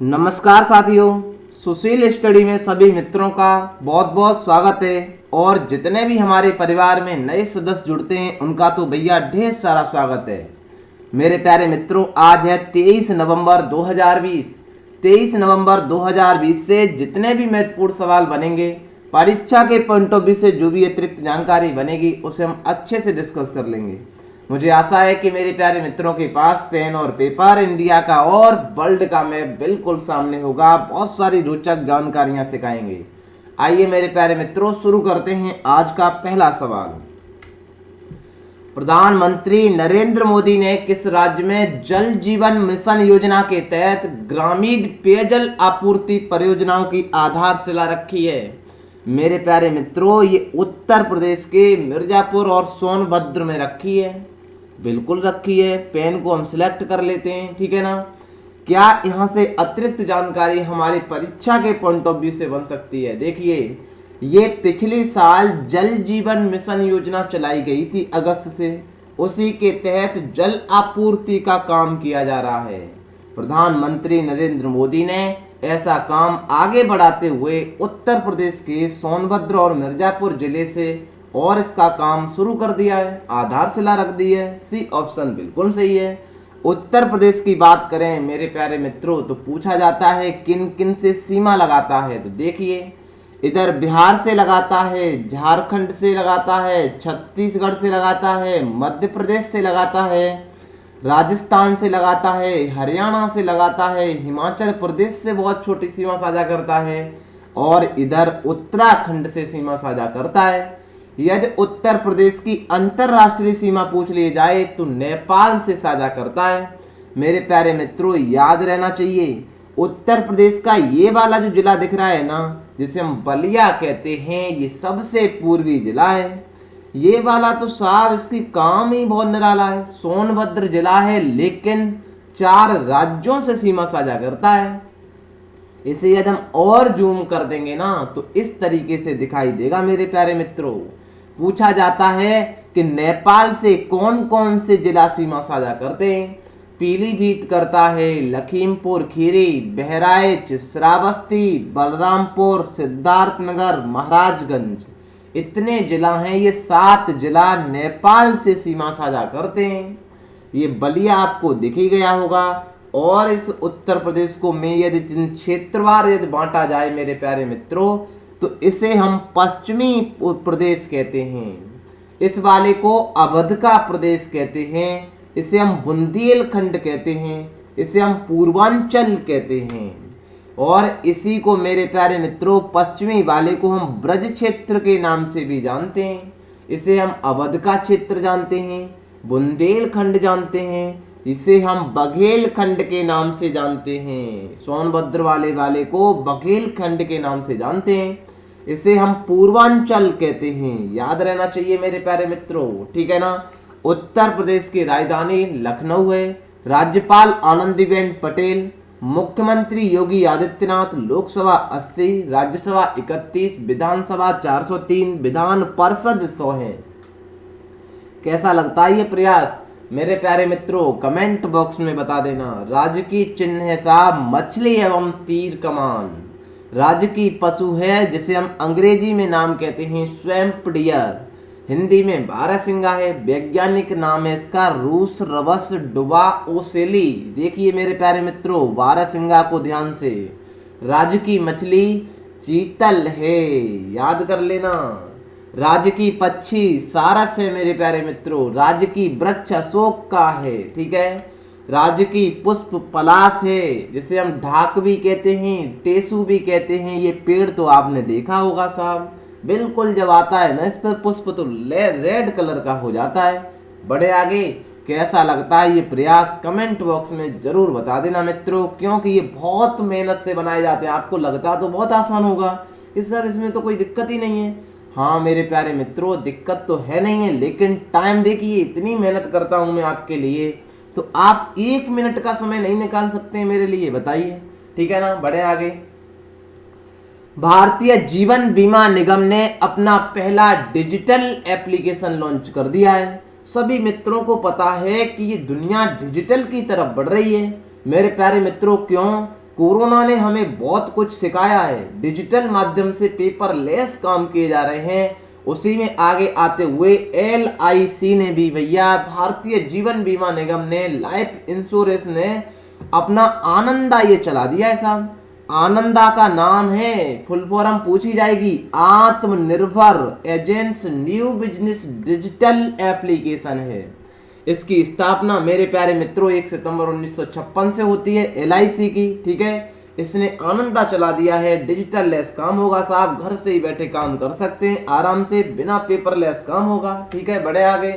नमस्कार साथियों, सुशील स्टडी में सभी मित्रों का बहुत बहुत स्वागत है। और जितने भी हमारे परिवार में नए सदस्य जुड़ते हैं उनका तो भैया ढेर सारा स्वागत है। मेरे प्यारे मित्रों, आज है 23 नवंबर 2020। 23 नवंबर 2020 से जितने भी महत्वपूर्ण सवाल बनेंगे, परीक्षा के पॉइंट ऑफ व्यू से जो भी अतिरिक्त जानकारी बनेगी उसे हम अच्छे से डिस्कस कर लेंगे। मुझे आशा है कि मेरे प्यारे मित्रों के पास पेन और पेपर इंडिया का और वर्ल्ड का मैप बिल्कुल सामने होगा। बहुत सारी रोचक जानकारियां सिखाएंगे। आइए मेरे प्यारे मित्रों, शुरू करते हैं आज का पहला सवाल। प्रधानमंत्री नरेंद्र मोदी ने किस राज्य में जल जीवन मिशन योजना के तहत ग्रामीण पेयजल आपूर्ति परियोजनाओं की आधारशिला रखी है? मेरे प्यारे मित्रों, ये उत्तर प्रदेश के मिर्जापुर और सोनभद्र में रखी है। बिल्कुल रखी है। पेन को हम सिलेक्ट कर लेते हैं, ठीक है ना। क्या यहाँ से अतिरिक्त जानकारी हमारी परीक्षा के पॉइंट ऑफ व्यू से बन सकती है? देखिए, ये पिछले साल जल जीवन मिशन योजना चलाई गई थी अगस्त से। उसी के तहत जल आपूर्ति का काम किया जा रहा है। प्रधानमंत्री नरेंद्र मोदी ने ऐसा काम आगे बढ़ाते हुए उत्तर प्रदेश के सोनभद्र और मिर्जापुर जिले से और इसका काम शुरू कर दिया है, आधारशिला रख दी है। सी ऑप्शन बिल्कुल सही है। उत्तर प्रदेश की बात करें मेरे प्यारे मित्रों, तो पूछा जाता है किन किन से सीमा लगाता है। तो देखिए, इधर बिहार से लगाता है, झारखंड से लगाता है, छत्तीसगढ़ से लगाता है, मध्य प्रदेश से लगाता है, राजस्थान से लगाता है, हरियाणा से लगाता है, हिमाचल प्रदेश से बहुत छोटी सीमा साझा करता है और इधर उत्तराखंड से सीमा साझा करता है। यदि उत्तर प्रदेश की अंतरराष्ट्रीय सीमा पूछ ली जाए तो नेपाल से साझा करता है। मेरे प्यारे मित्रों, याद रहना चाहिए, उत्तर प्रदेश का ये वाला जो जिला दिख रहा है ना, जिसे हम बलिया कहते हैं, ये सबसे पूर्वी जिला है। ये वाला तो साहब इसकी काम ही बहुत निराला है। सोनभद्र जिला है लेकिन 4 राज्यों से सीमा साझा करता है। इसे यदि हम और जूम कर देंगे ना तो इस तरीके से दिखाई देगा। मेरे प्यारे मित्रों, पूछा जाता है कि नेपाल से कौन कौन से जिला सीमा साझा करते हैं। पीलीभीत करता है, लखीमपुर खीरी, बहराइच, श्रावस्ती, बलरामपुर, सिद्धार्थनगर, महाराजगंज, इतने जिला हैं। ये 7 जिला नेपाल से सीमा साझा करते हैं। ये बलिया आपको दिख ही गया होगा। और इस उत्तर प्रदेश को में यदि क्षेत्रवार यदि बांटा जाए मेरे प्यारे मित्रों, तो इसे हम पश्चिमी प्रदेश कहते हैं। इस वाले को अवध का प्रदेश कहते हैं। इसे हम बुंदेलखंड कहते हैं। इसे हम पूर्वांचल कहते हैं। और इसी को मेरे प्यारे मित्रों, पश्चिमी वाले को हम ब्रज क्षेत्र के नाम से भी जानते हैं। इसे हम अवध का क्षेत्र जानते हैं, बुंदेलखंड जानते हैं, इसे हम बघेलखंड के नाम से जानते हैं। सोनभद्र वाले को बघेलखंड के नाम से जानते हैं। इसे हम पूर्वांचल कहते हैं। याद रहना चाहिए मेरे प्यारे मित्रों, ठीक है ना। उत्तर प्रदेश की राजधानी लखनऊ है। राज्यपाल आनंदीबेन पटेल, मुख्यमंत्री योगी आदित्यनाथ, लोकसभा 80, राज्यसभा 31, विधानसभा 403, विधान परिषद 100 है। कैसा लगता है ये प्रयास मेरे प्यारे मित्रों? कमेंट बॉक्स में बता देना। राज्य की चिन्ह है साहब मछली एवं तीर कमान। राज्य की पशु है जिसे हम अंग्रेजी में नाम कहते हैं स्वैम्प डियर, हिंदी में बारहसिंगा है। वैज्ञानिक नाम है इसका रूस रवस डुबा ओसेली। देखिए मेरे प्यारे मित्रों, बारहसिंगा को ध्यान से। राज्य की मछली चीतल है, याद कर लेना। राज्य की पक्षी सारस है मेरे प्यारे मित्रों। राज्य की वृक्ष अशोक का है, ठीक है। राज्य की पुष्प पलाश है, जिसे हम ढाक भी कहते हैं, टेसू भी कहते हैं। ये पेड़ तो आपने देखा होगा साहब, बिल्कुल जब आता है ना इस पर पुष्प तो रेड कलर का हो जाता है। बढ़े आगे, कैसा लगता है ये प्रयास? कमेंट बॉक्स में जरूर बता देना मित्रों, क्योंकि ये बहुत मेहनत से बनाए जाते हैं। आपको लगता तो बहुत आसान होगा कि सर इसमें तो कोई दिक्कत ही नहीं है। हाँ मेरे प्यारे मित्रों, दिक्कत तो है नहीं है, लेकिन टाइम देखिए, इतनी मेहनत करता हूं मैं आपके लिए, तो आप 1 मिनट का समय नहीं निकाल सकते मेरे लिए? बताइए, ठीक है ना। बढ़े आगे। भारतीय जीवन बीमा निगम ने अपना पहला डिजिटल एप्लीकेशन लॉन्च कर दिया है। सभी मित्रों को पता है कि ये दुनिया डिजिटल की तरफ बढ़ रही है। मेरे प्यारे मित्रों, क्यों? कोरोना ने हमें बहुत कुछ सिखाया है। डिजिटल माध्यम से पेपरलेस काम किए जा रहे हैं। उसी में आगे आते हुए LIC ने भी भैया, भारतीय जीवन बीमा निगम ने, लाइफ इंश्योरेंस ने अपना आनंदा ये चला दिया है साहब। आनंदा का नाम है, फुल फॉर्म पूछी जाएगी, आत्मनिर्भर agents new business digital application है। इसकी स्थापना मेरे प्यारे मित्रों 1 सितंबर 1956 से होती है LIC की, ठीक है। इसने आनंदा चला दिया है। डिजिटल लेस काम होगा साहब, घर से ही बैठे काम कर सकते हैं आराम से, बिना पेपरलेस काम होगा, ठीक है। बड़े आगे,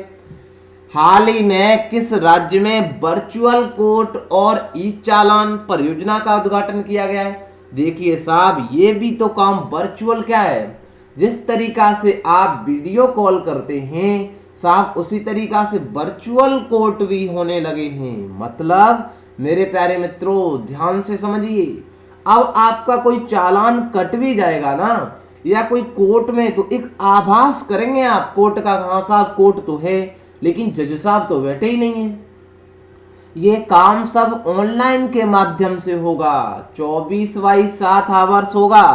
हाल ही में किस राज्य में वर्चुअल कोर्ट और ई चालान परियोजना का उद्घाटन किया गया है? देखिए साहब, ये भी तो काम वर्चुअल क्या है, जिस तरीका से आप वीडियो कॉल करते हैं साहब, उसी तरीका से वर्चुअल कोर्ट भी होने लगे हैं। मतलब मेरे प्यारे मित्रों ध्यान से समझिए, अब आपका कोई चालान कट भी जाएगा ना, या कोई कोर्ट में, तो एक आभास करेंगे आप कोर्ट का, हाँ साहब कोर्ट तो है, लेकिन जज साहब तो बैठे ही नहीं है। ये काम सब ऑनलाइन के माध्यम से होगा, 24/7 आवर्स होगा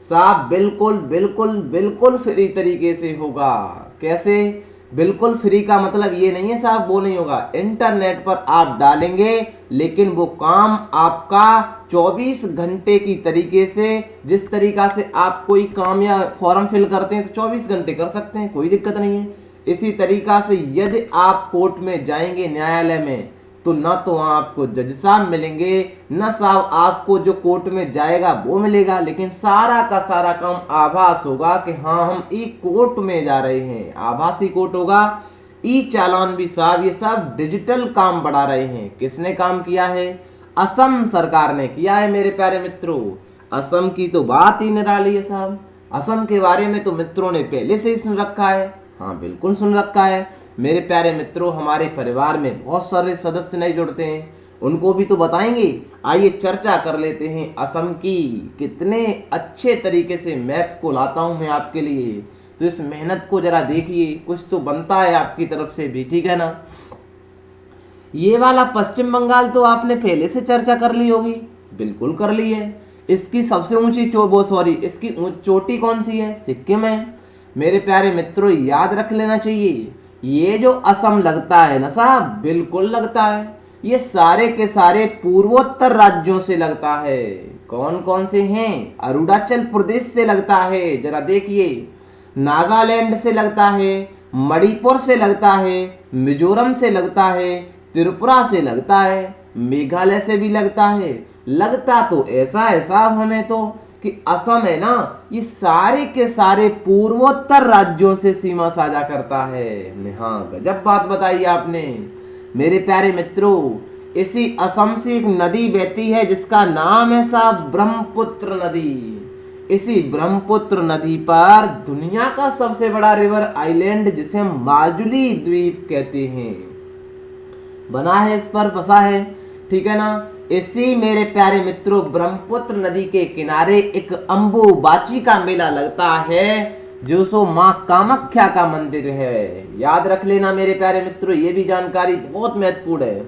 साहब, बिल्कुल बिल्कुल बिल्कुल फ्री तरीके से होगा। कैसे? बिल्कुल फ्री का मतलब ये नहीं है साहब वो नहीं होगा, इंटरनेट पर आप डालेंगे, लेकिन वो काम आपका 24 घंटे की तरीके से, जिस तरीका से आप कोई काम या फॉर्म फिल करते हैं तो 24 घंटे कर सकते हैं, कोई दिक्कत नहीं है। इसी तरीका से यदि आप कोर्ट में जाएंगे, न्यायालय में, तो ना तो वहाँ आपको जज साहब मिलेंगे, ना साहब आपको जो कोर्ट में जाएगा वो मिलेगा, लेकिन सारा का सारा काम आभास होगा कि हाँ हम ई कोर्ट में जा रहे हैं, आभासी कोर्ट होगा। ई चालान भी साहब, ये सब डिजिटल काम बढ़ा रहे हैं। किसने काम किया है? असम सरकार ने किया है मेरे प्यारे मित्रों। असम की तो बात ही निराली है साहब। असम के बारे में तो मित्रों ने पहले से ही सुन रखा है, हाँ बिल्कुल सुन रखा है मेरे प्यारे मित्रों। हमारे परिवार में बहुत सारे सदस्य नहीं जुड़ते हैं, उनको भी तो बताएंगे। आइए चर्चा कर लेते हैं असम की। कितने अच्छे तरीके से मैप को लाता हूं मैं आपके लिए, तो इस मेहनत को जरा देखिए, कुछ तो बनता है आपकी तरफ से भी, ठीक है ना। ये वाला पश्चिम बंगाल तो आपने पहले से चर्चा कर ली होगी, बिल्कुल कर ली है। इसकी सबसे ऊंची इसकी चोटी कौन सी है? सिक्किम है मेरे प्यारे मित्रों, याद रख लेना चाहिए। ये जो असम लगता है ना साहब, बिल्कुल लगता है, ये सारे के सारे पूर्वोत्तर राज्यों से लगता है। कौन कौन से हैं? अरुणाचल प्रदेश से लगता है, जरा देखिए, नागालैंड से लगता है, मणिपुर से लगता है, मिजोरम से लगता है, त्रिपुरा से लगता है, मेघालय से भी लगता है। लगता तो ऐसा है साहब हमें तो कि असम है ना, ये सारे के सारे पूर्वोत्तर राज्यों से सीमा साझा करता है। हाँ गजब बात बताई आपने मेरे प्यारे मित्रों। इसी असम से एक नदी बहती है जिसका नाम है साहब ब्रह्मपुत्र नदी। इसी ब्रह्मपुत्र नदी पर दुनिया का सबसे बड़ा रिवर आइलैंड, जिसे हम माजुली द्वीप कहते हैं, बना है, इस पर बसा है, ठीक है ना। इसी मेरे प्यारे मित्रों ब्रह्मपुत्र नदी के किनारे एक अम्बुबाची का मेला लगता है, जो सो माँ कामाख्या का मंदिर है। याद रख लेना मेरे प्यारे मित्रों, ये भी जानकारी बहुत महत्वपूर्ण है।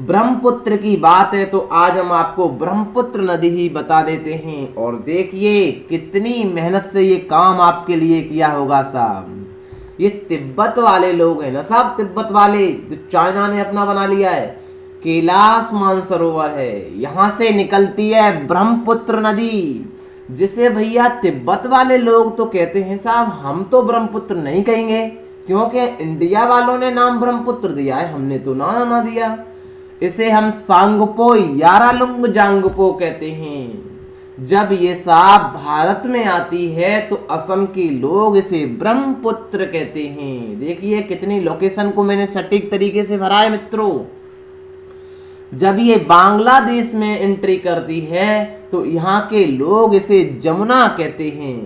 ब्रह्मपुत्र की बात है तो आज हम आपको ब्रह्मपुत्र नदी ही बता देते हैं। और देखिए कितनी मेहनत से ये काम आपके लिए किया होगा साहब। ये तिब्बत वाले लोग हैं ना साहब, तिब्बत वाले, जो चाइना ने अपना बना लिया है। कैलाश मानसरोवर है, यहाँ से निकलती है ब्रह्मपुत्र नदी, जिसे भैया तिब्बत वाले लोग तो कहते हैं साहब, हम तो ब्रह्मपुत्र नहीं कहेंगे, क्योंकि इंडिया वालों ने नाम ब्रह्मपुत्र दिया है, हमने तो ना दिया। इसे हम सांगपो यारालुंग जांगपो कहते हैं। जब ये साहब भारत में आती है तो असम के लोग इसे ब्रह्मपुत्र कहते हैं। देखिए कितनी लोकेशन को मैंने सटीक तरीके से भरा है मित्रों। जब ये बांग्लादेश में एंट्री करती है तो यहाँ के लोग इसे जमुना कहते हैं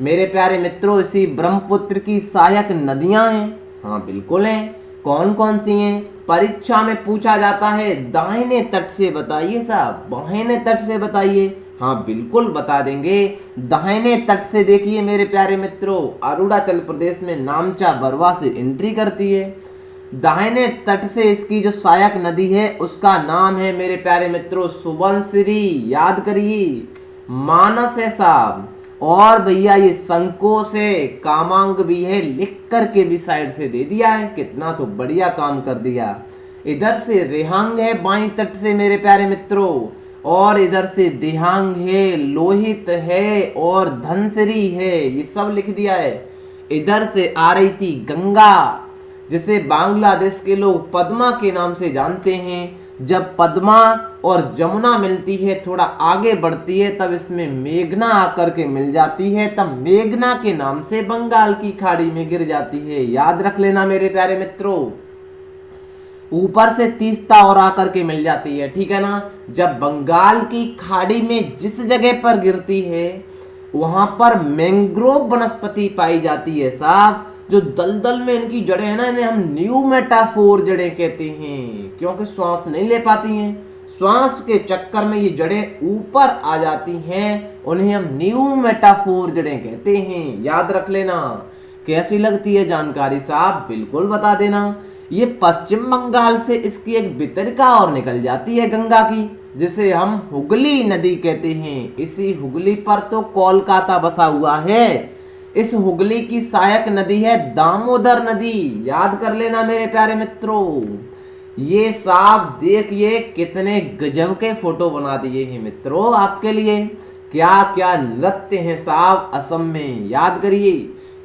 मेरे प्यारे मित्रों। इसी ब्रह्मपुत्र की सहायक नदियां हैं, हाँ बिल्कुल हैं। कौन कौन सी हैं? परीक्षा में पूछा जाता है, दाहिने तट से बताइए साहब, बाहिने तट से बताइए। हाँ बिल्कुल बता देंगे। दाहिने तट से देखिए मेरे प्यारे मित्रों, अरुणाचल प्रदेश में नामचा बरवा से एंट्री करती है। दाहिने तट से इसकी जो सहायक नदी है उसका नाम है मेरे प्यारे मित्रों सुबनसिरी, याद करिए। मानस है साहब, और भैया ये संकोच है, कामांग भी है, लिख करके भी साइड से दे दिया है। कितना तो बढ़िया काम कर दिया। इधर से रेहांग है बाईं तट से मेरे प्यारे मित्रों, और इधर से दिहांग है, लोहित है और धनसिरी है, ये सब लिख दिया है। इधर से आ रही थी गंगा, जिसे बांग्लादेश के लोग पद्मा के नाम से जानते हैं। जब पद्मा और जमुना मिलती है, थोड़ा आगे बढ़ती है, तब इसमें मेघना आकर के मिल जाती है, तब मेघना के नाम से बंगाल की खाड़ी में गिर जाती है। याद रख लेना मेरे प्यारे मित्रों। ऊपर से तीस्ता और आकर के मिल जाती है, ठीक है ना। जब बंगाल की खाड़ी में जिस जगह पर गिरती है वहां पर मैंग्रोव वनस्पति पाई जाती है साहब। जो दलदल में इनकी जड़ें हैं ना, इन्हें हम न्यूमेटाफोर जड़ें कहते हैं, क्योंकि श्वास नहीं ले पाती हैं। श्वास के चक्कर में ये जड़ें ऊपर आ जाती हैं, उन्हें हम न्यूमेटाफोर जड़ें कहते हैं। याद रख लेना। कैसी लगती है जानकारी साहब, बिल्कुल बता देना। ये पश्चिम बंगाल से इसकी एक वितरिका और निकल जाती है गंगा की, जिसे हम हुगली नदी कहते हैं। इसी हुगली पर तो कोलकाता बसा हुआ है। इस हुगली की सहायक नदी है दामोदर नदी, याद कर लेना मेरे प्यारे मित्रों। ये साहब देखिए कितने गजब के फोटो बना दिए हैं मित्रों आपके लिए। क्या क्या नृत्य हैं साहब असम में, याद करिए।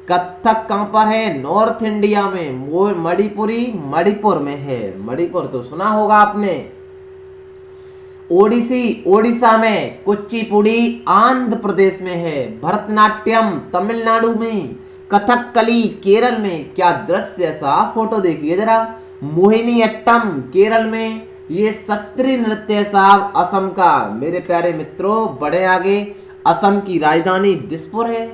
कथक कहां पर है? नॉर्थ इंडिया में। मणिपुरी मणिपुर में है, मणिपुर तो सुना होगा आपने। ओडिसी ओडिशा में, कुचिपुड़ी आंध्र प्रदेश में है, भरतनाट्यम तमिलनाडु में, कथकली केरल में। क्या दृश्य सा, फोटो देखिए जरा। मोहिनीअट्टम केरल में। ये सत्रीय नृत्य साहब असम का। मेरे प्यारे मित्रों बढ़े आगे। असम की राजधानी दिसपुर है,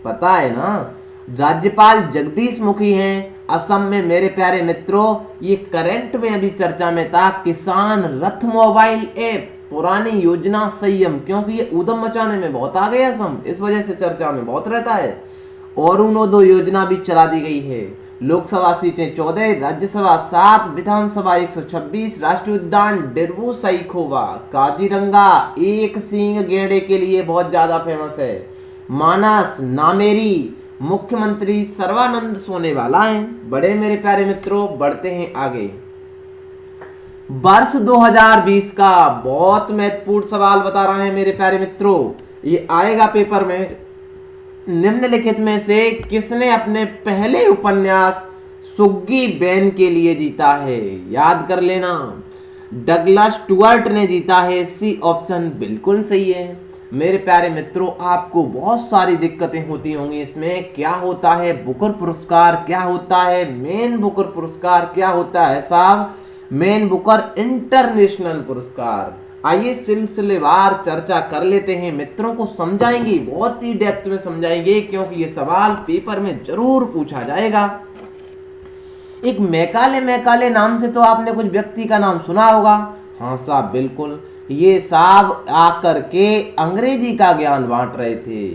पता है ना। राज्यपाल जगदीश मुखी हैं असम में मेरे प्यारे मित्रों। ये करंट में अभी चर्चा में था, किसान रथ मोबाइल ऐप, पुरानी योजना संयम, क्योंकि ये उद्यम मचाने में बहुत आ गया असम, इस वजह से चर्चा में बहुत रहता है। और अरुणोदय योजना भी चला दी गई है। लोकसभा सीटें 14, राज्यसभा 7, विधानसभा 126, राष्ट्रीय उद्यान डिब्रू सईखोवा, काजीरंगा एक सींग गेंडे के लिए बहुत ज्यादा फेमस है। मानस नामेरी, मुख्यमंत्री सर्बानंद सोनोवाल हैं। बड़े मेरे प्यारे मित्रों बढ़ते हैं आगे। वर्ष 2020 का बहुत महत्वपूर्ण सवाल बता रहे हैं मेरे प्यारे मित्रों, ये आएगा पेपर में। निम्नलिखित में से किसने अपने पहले उपन्यास सुग्गी बैन के लिए जीता है? याद कर लेना। डगलस स्टुअर्ट ने जीता है, सी ऑप्शन बिल्कुल सही है। मेरे प्यारे मित्रों आपको बहुत सारी दिक्कतें होती होंगी इसमें। क्या होता है बुकर पुरस्कार, क्या होता है मेन बुकर पुरस्कार, क्या होता है साहब मेन बुकर इंटरनेशनल पुरस्कार। आइए सिलसिलेवार चर्चा कर लेते हैं, मित्रों को समझाएंगे, बहुत ही डेप्थ में समझाएंगे, क्योंकि ये सवाल पेपर में जरूर पूछा जाएगा। एक मैकाले मैकाले नाम से तो आपने कुछ व्यक्ति का नाम सुना होगा। हाँ साहब बिल्कुल, ये साहब आकर के अंग्रेजी का ज्ञान बांट रहे थे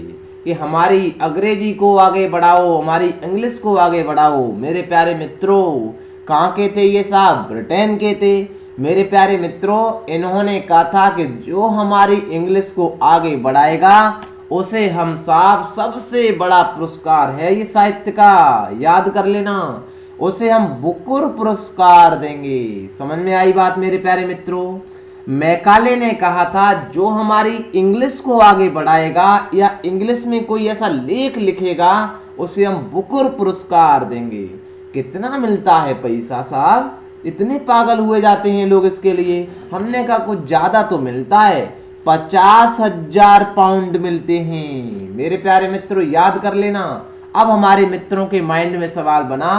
कि हमारी अंग्रेजी को आगे बढ़ाओ, हमारी इंग्लिश को आगे बढ़ाओ। मेरे प्यारे मित्रों कहाँ के थे ये साहब? ब्रिटेन के थे। मेरे प्यारे मित्रों इन्होंने कहा था कि जो हमारी इंग्लिश को आगे बढ़ाएगा उसे हम साहब सबसे बड़ा पुरस्कार है ये साहित्य का, याद कर लेना, उसे हम बुकर पुरस्कार देंगे। समझ में आई बात मेरे प्यारे मित्रों? मैकाले ने कहा था जो हमारी इंग्लिश को आगे बढ़ाएगा या इंग्लिश में कोई ऐसा लेख लिखेगा उसे हम बुकर पुरस्कार देंगे। कितना मिलता है पैसा साहब? इतने पागल हुए जाते हैं लोग इसके लिए। हमने कहा कुछ ज्यादा तो मिलता है, 50,000 पाउंड मिलते हैं। मेरे प्यारे मित्रों याद कर लेना। अब हमारे मित्रों के माइंड में सवाल बना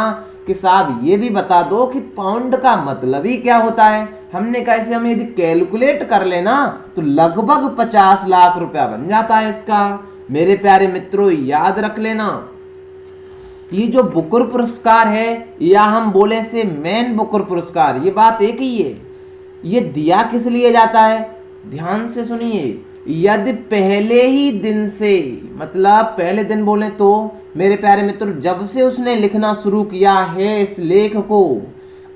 कि साहब ये भी बता दो कि पाउंड का मतलब ही क्या होता है। हमने कहा इसे हम यदि कैलकुलेट कर लेना तो लगभग 50 लाख रुपया बन जाता है इसका। मेरे प्यारे मित्रों याद रख लेना, ये जो बुकर पुरस्कार है या हम बोले से मेन बुकर पुरस्कार, ये बात एक ही है। ये दिया किस लिए जाता है? ध्यान से सुनिए। यदि पहले ही दिन से, मतलब पहले दिन बोले तो मेरे प्यारे मित्रों जब से उसने लिखना शुरू किया है इस लेख को,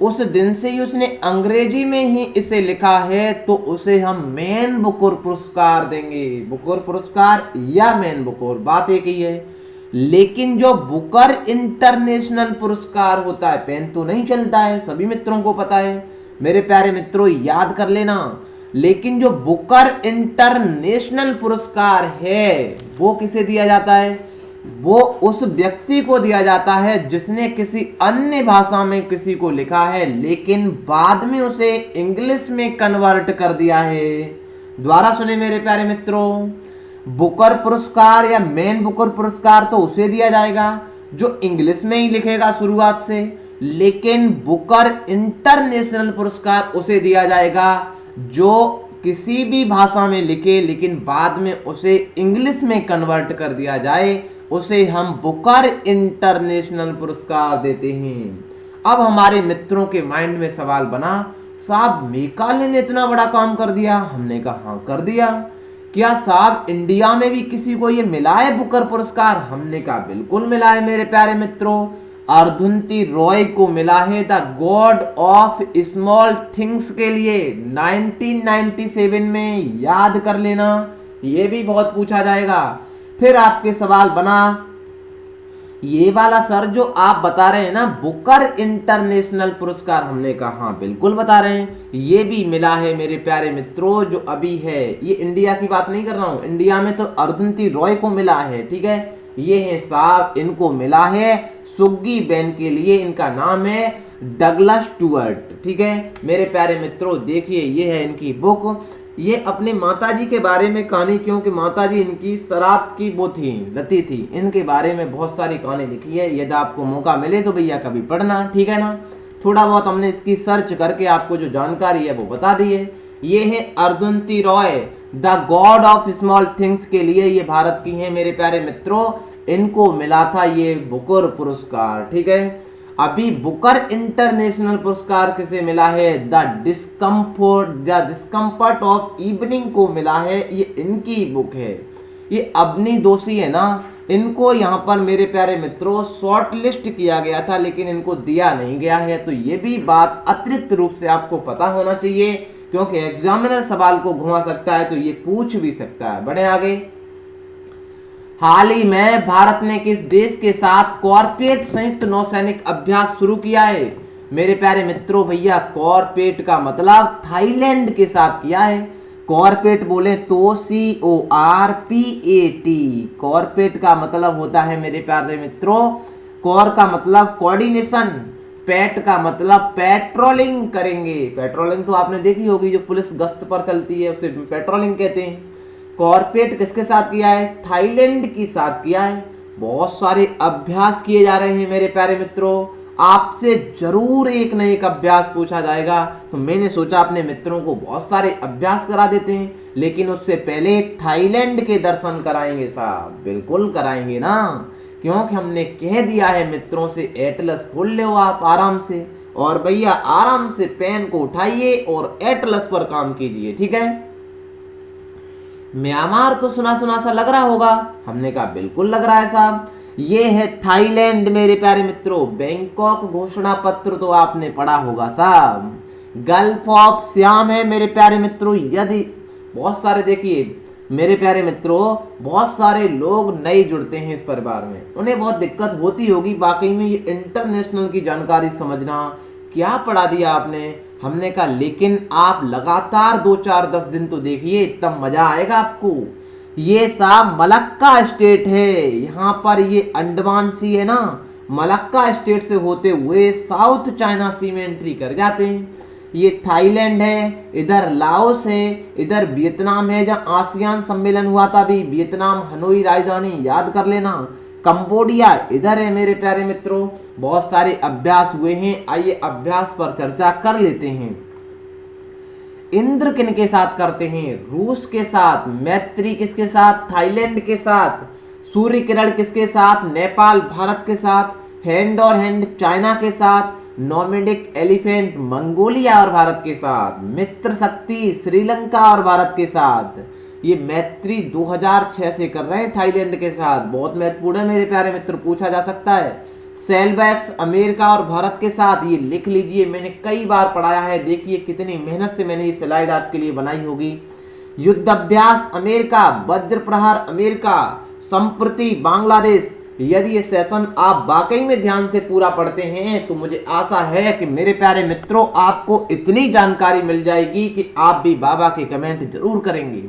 उस दिन से ही उसने अंग्रेजी में ही इसे लिखा है, तो उसे हम मैन बुकर पुरस्कार देंगे। बुकर पुरस्कार या मैन बुकर, बात एक ही है। लेकिन जो बुकर इंटरनेशनल पुरस्कार होता है, पेन तो नहीं चलता है, सभी मित्रों को पता है मेरे प्यारे मित्रों, याद कर लेना। लेकिन जो बुकर इंटरनेशनल पुरस्कार है वो किसे दिया जाता है? वो उस व्यक्ति को दिया जाता है जिसने किसी अन्य भाषा में किसी को लिखा है, लेकिन बाद में उसे इंग्लिश में कन्वर्ट कर दिया है। दोबारा सुने मेरे प्यारे मित्रों, बुकर पुरस्कार या मैन बुकर पुरस्कार तो उसे दिया जाएगा जो इंग्लिश में ही लिखेगा शुरुआत से, लेकिन बुकर इंटरनेशनल पुरस्कार उसे दिया जाएगा जो किसी भी भाषा में लिखे लेकिन बाद में उसे इंग्लिश में कन्वर्ट कर दिया जाए, उसे हम बुकर इंटरनेशनल पुरस्कार देते हैं। अब हमारे मित्रों के माइंड में सवाल बना, साहब मेकाले ने इतना बड़ा काम कर दिया? हमने कहा हाँ कर दिया। क्या साहब इंडिया में भी किसी को ये मिला है बुकर पुरस्कार? हमने कहा बिल्कुल मिला है मेरे प्यारे मित्रों। अरुंधति रॉय को मिला है the God of small things के लिए 1997 में, याद कर लेना, ये भी बहुत पूछा जाएगा। फिर आपके सवाल बना, ये वाला सर जो आप बता रहे हैं ना बुकर इंटरनेशनल पुरस्कार, हमने कहा हाँ बिल्कुल बता रहे हैं, ये भी मिला है मेरे प्यारे मित्रों जो अभी है। ये इंडिया की बात नहीं कर रहा हूं, इंडिया में तो अरुंधति रॉय को मिला है, ठीक है। ये है साहब, इनको मिला है सुग्गी बेन के लिए, इनका नाम है डगलस स्टुअर्ट, ठीक है मेरे प्यारे मित्रों। देखिए ये है इनकी बुक, ये अपने माताजी के बारे में कहानी, क्योंकि माताजी इनकी शराब की वो थी, लती थी, इनके बारे में बहुत सारी कहानी लिखी है। यदि आपको मौका मिले तो भैया कभी पढ़ना, ठीक है ना। थोड़ा बहुत हमने इसकी सर्च करके आपको जो जानकारी है वो बता दी है। ये है Arundhati Roy the God of small things के लिए, ये भारत की हैं मेरे प्यारे मित्रों, इनको मिला था ये बुकर पुरस्कार, ठीक है। अभी बुकर इंटरनेशनल पुरस्कार किसे मिला है? द डिस्कम्फर्ट ऑफ इवनिंग को मिला है, ये इनकी बुक है। ये अबनी दोषी है ना, इनको यहाँ पर मेरे प्यारे मित्रों शॉर्ट लिस्ट किया गया था लेकिन इनको दिया नहीं गया है, तो ये भी बात अतिरिक्त रूप से आपको पता होना चाहिए, क्योंकि एग्जामिनर सवाल को घुमा सकता है तो ये पूछ भी सकता है। बढ़े आगे। हाल ही में भारत ने किस देश के साथ कॉर्पोरेट संयुक्त नौसैनिक अभ्यास शुरू किया है? मेरे प्यारे मित्रों भैया कॉर्पोरेट का मतलब थाईलैंड के साथ किया है। कॉर्पोरेट बोले तो CORPAT, कॉर्पोरेट का मतलब होता है मेरे प्यारे मित्रों, कॉर का मतलब कोऑर्डिनेशन, पैट का मतलब पेट्रोलिंग करेंगे। पेट्रोलिंग तो आपने देखी होगी, जो पुलिस गश्त पर चलती है उसे पेट्रोलिंग कहते हैं। कॉर्पोरेट किसके साथ किया है? थाईलैंड के साथ किया है। बहुत सारे अभ्यास किए जा रहे हैं मेरे प्यारे मित्रों, आपसे जरूर एक न एक अभ्यास पूछा जाएगा, तो मैंने सोचा अपने मित्रों को बहुत सारे अभ्यास करा देते हैं, लेकिन उससे पहले थाईलैंड के दर्शन कराएंगे साहब, बिल्कुल कराएंगे ना, क्योंकि हमने कह दिया है मित्रों से एटलस खोल लो आप आराम से, और भैया आराम से पेन को उठाइए और एटलस पर काम कीजिए, ठीक है। म्यांमार तो सुना सुना सा लग रहा होगा, हमने कहा बिल्कुल लग रहा है साहब। ये है थाईलैंड मेरे प्यारे मित्रों। बैंकॉक घोषणा पत्र तो आपने पढ़ा होगा साहब। गल्फ ऑफ सियाम है मेरे प्यारे मित्रों। यदि बहुत सारे देखिए मेरे प्यारे मित्रों, बहुत सारे लोग नए जुड़ते हैं इस परिवार में, उन्हें बहुत दिक्कत होती होगी वाकई में ये इंटरनेशनल की जानकारी समझना, क्या पढ़ा दिया आपने। हमने कहा लेकिन आप लगातार 2-4-10 दिन तो देखिए, तब मजा आएगा आपको। ये साहब मलक्का स्टेट है, यहाँ पर ये अंडमान सी है ना, मलक्का स्टेट से होते हुए साउथ चाइना सी में एंट्री कर जाते हैं। ये थाईलैंड है, इधर लाओस है, इधर वियतनाम है जहाँ आसियान सम्मेलन हुआ था, भी वियतनाम हनोई राजधानी याद कर लेना। कंबोडिया इधर है मेरे प्यारे मित्रों। बहुत सारे अभ्यास हुए हैं, आइए अभ्यास पर चर्चा कर लेते हैं। इंद्र किन के साथ करते हैं? रूस के साथ। मैत्री किसके साथ? थाईलैंड के साथ। सूर्य किरण किसके साथ? नेपाल भारत के साथ। हैंड और हैंड चाइना के साथ। नोमेडिक एलिफेंट मंगोलिया और भारत के साथ। मित्र शक्ति श्रीलंका और भारत के साथ। ये मैत्री 2006 से कर रहे हैं थाईलैंड के साथ, बहुत महत्वपूर्ण है मेरे प्यारे मित्र, पूछा जा सकता है। सेलबैक्स अमेरिका और भारत के साथ, ये लिख लीजिए, मैंने कई बार पढ़ाया है। देखिए कितनी मेहनत से मैंने ये स्लाइड आपके लिए बनाई होगी। युद्धाभ्यास अमेरिका, वज्र प्रहार अमेरिका, संप्रति बांग्लादेश। यदि ये सेशन आप वाकई में ध्यान से पूरा पढ़ते हैं तो मुझे आशा है कि मेरे प्यारे मित्रों आपको इतनी जानकारी मिल जाएगी कि आप भी बाबा के कमेंट जरूर करेंगे।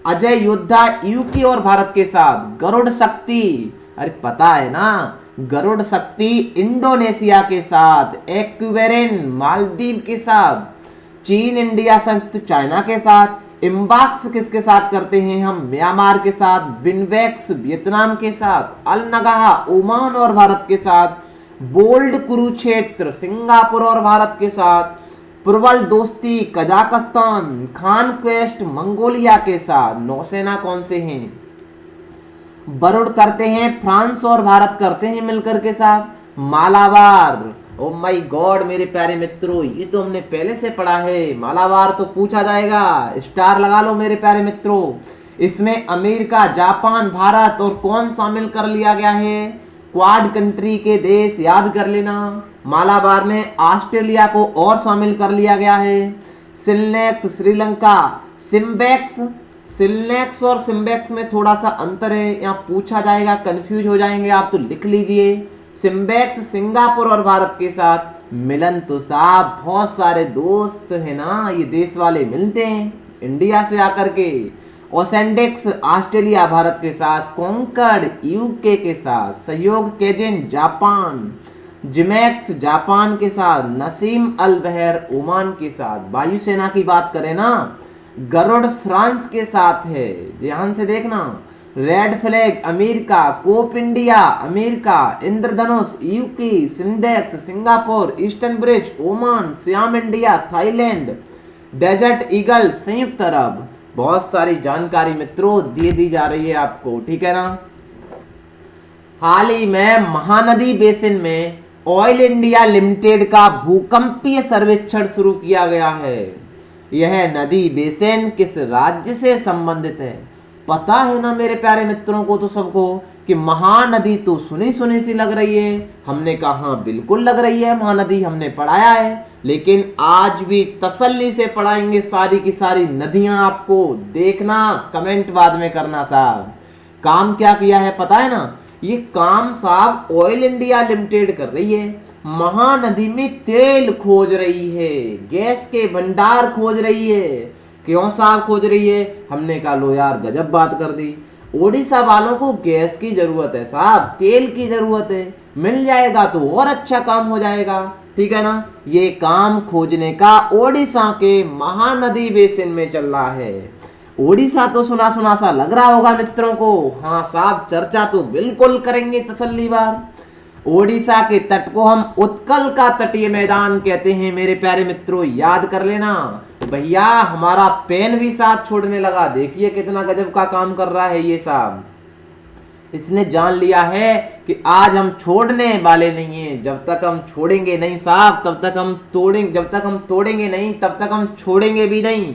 अजय योद्धा यूके और भारत के साथ, गरुड़ शक्ति, अरे पता है ना, गरुड़ शक्ति इंडोनेशिया के साथ, एक्वेरिन मालदीव के साथ, चीन इंडिया संयुक्त चाइना के साथ, इम्बाक्स किसके साथ करते हैं हम, म्यांमार के साथ, बिनवेक्स वियतनाम के साथ, अल नगाहा ओमान और भारत के साथ, बोल्ड कुरुक्षेत्र सिंगापुर और भारत के साथ, प्रबल दोस्ती कजाकिस्तान, खान क्वेस्ट मंगोलिया के साथ। नौसेना कौन से हैं, बरुड़ करते हैं फ्रांस और भारत करते हैं मिलकर के साथ। मालाबार, ओ माय गॉड मेरे प्यारे मित्रों, ये तो हमने पहले से पढ़ा है। मालाबार तो पूछा जाएगा, स्टार लगा लो मेरे प्यारे मित्रों। इसमें अमेरिका, जापान, भारत और कौन शामिल कर लिया गया है, क्वाड कंट्री के देश, याद कर लेना। मालाबार में ऑस्ट्रेलिया को और शामिल कर लिया गया है। सिलनेक्स श्रीलंका, सिम्बेक्स, सिलनेक्स और सिम्बेक्स में थोड़ा सा अंतर है, यहाँ पूछा जाएगा, कंफ्यूज हो जाएंगे आप, तो लिख लीजिए। सिम्बेक्स सिंगापुर और भारत के साथ। मिलन तो साहब बहुत सारे दोस्त है ना, ये देश वाले मिलते हैं इंडिया से आकर के। ओसेंडेक्स ऑस्ट्रेलिया भारत के साथ, कॉन्कर्ड यूके के साथ, सहयोग केजिन जापान, जिमैक्स जापान के साथ, नसीम अल बहर ओमान के साथ। वायुसेना की बात करें ना, गरुड़ फ्रांस के साथ है, ध्यान से देखना। रेड फ्लैग अमेरिका, कोप इंडिया अमेरिका, इंद्रधनुष यूके, सिंडेक्स Singapore, Eastern Bridge Oman, Shyam India Thailand, desert eagle संयुक्त अरब। बहुत सारी जानकारी मित्रों दी जा रही है आपको, ठीक है ना। हाल ही में महानदी बेसिन में ऑयल इंडिया लिमिटेड का भूकंपीय सर्वेक्षण शुरू किया गया है। यह नदी बेसिन किस राज्य से संबंधित है, पता है ना मेरे प्यारे मित्रों को तो सबको कि महानदी तो सुनी सुनी सी लग रही है। हमने कहा हाँ बिल्कुल लग रही है, महानदी हमने पढ़ाया है, लेकिन आज भी तसल्ली से पढ़ाएंगे सारी की सारी नदियां आपको। देखना, कमेंट बाद में करना साहब। काम क्या किया है पता है ना, ये काम साहब ऑयल इंडिया लिमिटेड कर रही है। महानदी में तेल खोज रही है, गैस के भंडार खोज रही है। क्यों साहब खोज रही है, हमने कहा लो यार गजब बात कर दी। ओडिशा वालों को गैस की जरूरत है साहब, तेल की जरूरत है, मिल जाएगा तो और अच्छा काम हो जाएगा, ठीक है ना। ये काम खोजने का ओडिशा के महानदी बेसिन में चल रहा है। ओडिशा तो सुना सुना सा लग रहा होगा मित्रों को, हाँ साहब चर्चा तो बिल्कुल करेंगे तसल्लीवार। ओडिशा के तट को हम उत्कल का तटीय मैदान कहते हैं मेरे प्यारे मित्रों, याद कर लेना। भैया हमारा पेन भी साथ छोड़ने लगा, देखिए कितना गजब का काम कर रहा है ये साहब। इसने जान लिया है कि आज हम छोड़ने वाले नहीं हैं, जब तक हम छोड़ेंगे नहीं साहब तब तक हम तोड़ेंगे, जब तक हम तोड़ेंगे नहीं तब तक हम छोड़ेंगे भी नहीं।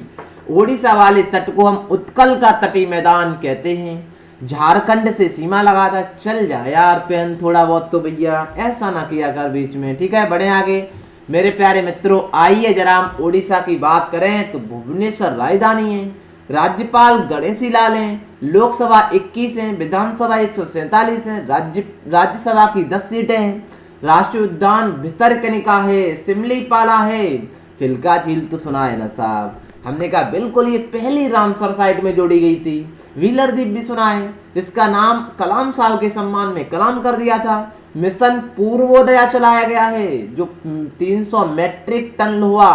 ओडिशा वाले तट को हम उत्कल का तटीय मैदान कहते हैं। झारखंड से सीमा लगा था, चल जा यार पेन थोड़ा बहुत तो भैया, ऐसा ना किया कर बीच में, ठीक है। बढ़े आगे मेरे प्यारे मित्रों, आइए जरा हम ओडिशा की बात करें तो भुवनेश्वर राजधानी है, राज्यपाल गणेशी लाल हैं, लोकसभा 21 है, विधानसभा 147 है, राज्यसभा की 10 सीटें हैं, राष्ट्रीय उद्यान भितरकनिका है, सिमलीपाला है, चिल्का झील तो सुना है ना साहब, हमने कहा बिल्कुल ये पहली रामसर साइट में जोड़ी गई थी। व्हीलर द्वीप भी सुना है, इसका नाम कलाम साहब के सम्मान में कलाम कर दिया था। मिशन पूर्वोदया चलाया गया है जो 300 मैट्रिक टन हुआ।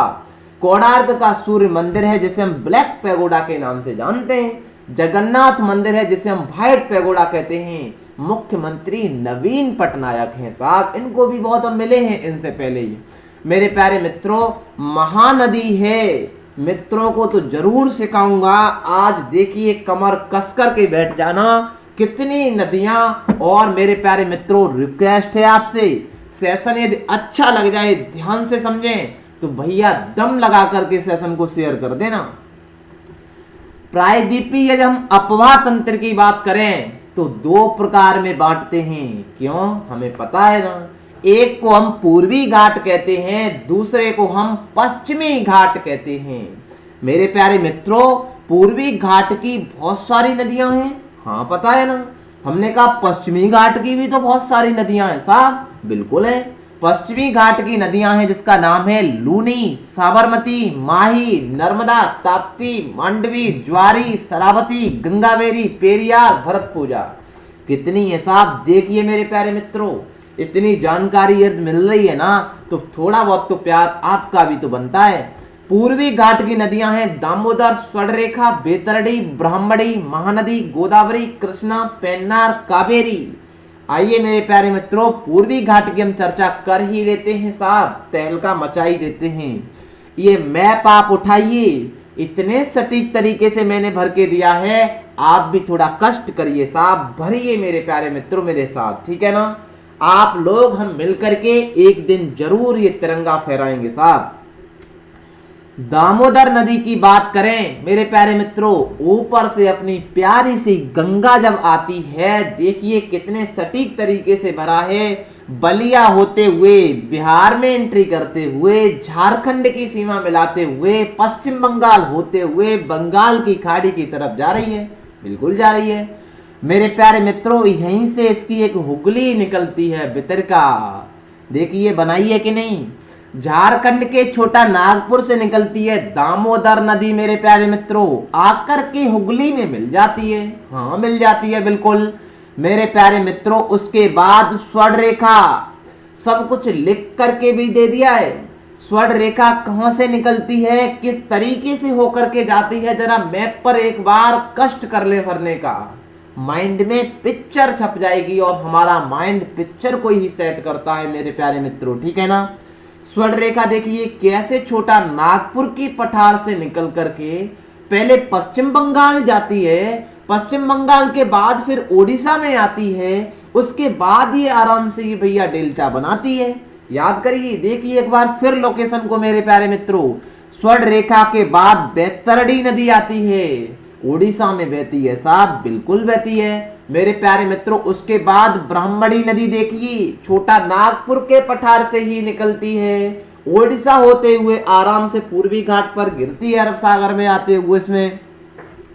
कोणार्क का सूर्य मंदिर है जिसे हम ब्लैक पैगोडा के नाम से जानते हैं। जगन्नाथ मंदिर है जिसे हम व्हाइट पैगोडा कहते हैं। मुख्यमंत्री नवीन पटनायक हैं साहब, इनको भी बहुत हम मिले हैं इनसे पहले ही। मेरे प्यारे मित्रों, महानदी है, मित्रों को तो जरूर सिखाऊंगा। आज देखिए कमर कसकर के बैठ जाना, कितनी नदियां। और मेरे प्यारे मित्रों रिक्वेस्ट है आपसे, सेशन यदि अच्छा लग जाए, ध्यान से समझें तो भैया दम लगा करके सेशन को शेयर कर देना। प्रायद्वीपीय यदि हम अपवाह तंत्र की बात करें तो दो प्रकार में बांटते हैं। क्यों? हमें पता है ना, एक को हम पूर्वी घाट कहते हैं, दूसरे को हम पश्चिमी घाट कहते हैं। मेरे प्यारे मित्रों, पूर्वी घाट की बहुत सारी नदियां हैं, हाँ पता है ना। हमने कहा पश्चिमी घाट की भी तो बहुत सारी नदियां हैं साहब, बिल्कुल है। पश्चिमी घाट की नदियां हैं जिसका नाम है लूनी, साबरमती, माही, नर्मदा, ताप्ती, मांडवी, ज्वारी, शरावती, गंगावेरी, पेरियार, भरतपुजा। कितनी है साहब, देखिए मेरे प्यारे मित्रों, इतनी जानकारी यदि मिल रही है ना तो थोड़ा बहुत तो प्यार आपका भी तो बनता है। पूर्वी घाट की नदियां हैं दामोदर, स्वर्णरेखा, बेतरडी, ब्राह्मणी, महानदी, गोदावरी, कृष्णा, पेन्नार, कावेरी। आइए मेरे प्यारे मित्रों, पूर्वी घाट की हम चर्चा कर ही लेते हैं साहब, तहलका मचा ही देते हैं। ये मैप आप उठाइए, इतने सटीक तरीके से मैंने भर के दिया है, आप भी थोड़ा कष्ट करिए साहब, भरिए मेरे प्यारे मित्रों मेरे साथ, ठीक है ना। आप लोग हम मिलकर के एक दिन जरूर ये तिरंगा फहराएंगे साहब। दामोदर नदी की बात करें मेरे प्यारे मित्रों, ऊपर से अपनी प्यारी सी गंगा जब आती है, देखिए कितने सटीक तरीके से भरा है। बलिया होते हुए बिहार में एंट्री करते हुए, झारखंड की सीमा मिलाते हुए, पश्चिम बंगाल होते हुए बंगाल की खाड़ी की तरफ जा रही है, बिल्कुल जा रही है मेरे प्यारे मित्रों। यहीं से इसकी एक हुगली निकलती है भितरका, देखिए बनाई है कि नहीं। झारखंड के छोटा नागपुर से निकलती है दामोदर नदी मेरे प्यारे मित्रों, आकर के हुगली में मिल जाती है, हाँ मिल जाती है बिल्कुल मेरे प्यारे मित्रों। उसके बाद स्वर्णरेखा, सब कुछ लिख करके भी दे दिया है। स्वर्णरेखा कहां से निकलती है, किस तरीके से होकर के जाती है, जरा मैप पर एक बार कष्ट कर ले भरने का, माइंड में पिक्चर छप जाएगी, और हमारा माइंड पिक्चर को ही सेट करता है मेरे प्यारे मित्रों, ठीक है ना। स्वर्णरेखा देखिए कैसे छोटा नागपुर की पठार से निकल करके पहले पश्चिम बंगाल जाती है, पश्चिम बंगाल के बाद फिर ओडिशा में आती है, उसके बाद ये आराम से ये भैया डेल्टा बनाती है। याद करिए, देखिए एक बार फिर लोकेशन को मेरे प्यारे मित्रों। स्वर्णरेखा के बाद बैतरणी नदी आती है, ओडिशा में बहती है साहब, बिल्कुल बहती है मेरे प्यारे मित्रों। उसके बाद ब्राह्मणी नदी देखिए, छोटा नागपुर के पठार से ही निकलती है, ओडिशा होते हुए आराम से पूर्वी घाट पर गिरती है, अरब सागर में आते हुए इसमें